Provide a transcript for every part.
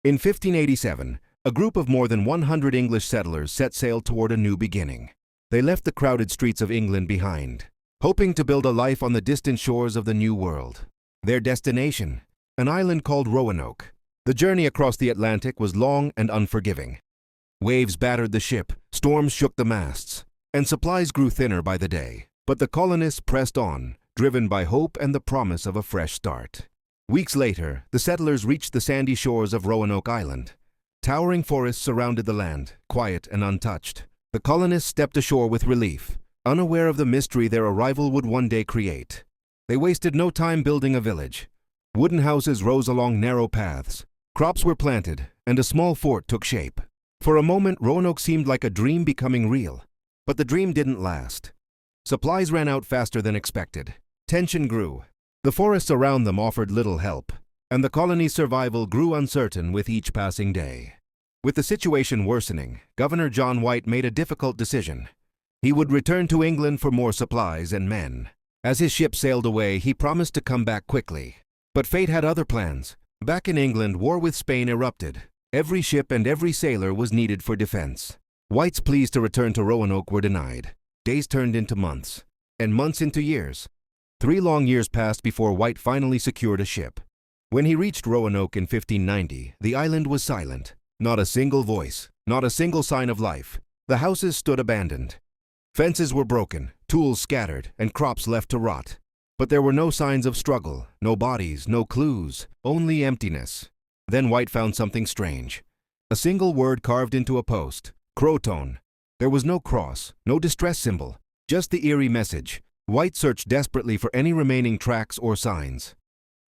In 1587, a group of more than 100 English settlers set sail toward a new beginning. They left the crowded streets of England behind, hoping to build a life on the distant shores of the New World. Their destination, an island called Roanoke. The journey across the Atlantic was long and unforgiving. Waves battered the ship, storms shook the masts, and supplies grew thinner by the day. But the colonists pressed on, driven by hope and the promise of a fresh start. Weeks later, the settlers reached the sandy shores of Roanoke Island. Towering forests surrounded the land, quiet and untouched. The colonists stepped ashore with relief, unaware of the mystery their arrival would one day create. They wasted no time building a village. Wooden houses rose along narrow paths. Crops were planted, and a small fort took shape. For a moment, Roanoke seemed like a dream becoming real. But the dream didn't last. Supplies ran out faster than expected. Tension grew. The forests around them offered little help, and the colony's survival grew uncertain with each passing day. With the situation worsening, Governor John White made a difficult decision. He would return to England for more supplies and men. As his ship sailed away, he promised to come back quickly. But fate had other plans. Back in England, war with Spain erupted. Every ship and every sailor was needed for defense. White's pleas to return to Roanoke were denied. Days turned into months, and months into years. 3 long years passed before White finally secured a ship. When he reached Roanoke in 1590, the island was silent. Not a single voice, not a single sign of life. The houses stood abandoned. Fences were broken, tools scattered, and crops left to rot. But there were no signs of struggle, no bodies, no clues, only emptiness. Then White found something strange. A single word carved into a post, CROATOAN. There was no cross, no distress symbol, just the eerie message. White searched desperately for any remaining tracks or signs.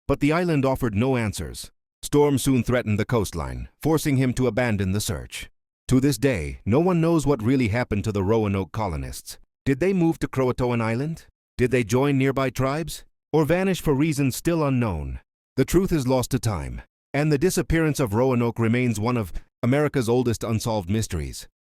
But the island offered no answers. Storms soon threatened the coastline, forcing him to abandon the search. To this day, no one knows what really happened to the Roanoke colonists. Did they move to CROATOAN Island? Did they join nearby tribes? Or vanish for reasons still unknown? The truth is lost to time, and the disappearance of Roanoke remains one of America's oldest unsolved mysteries.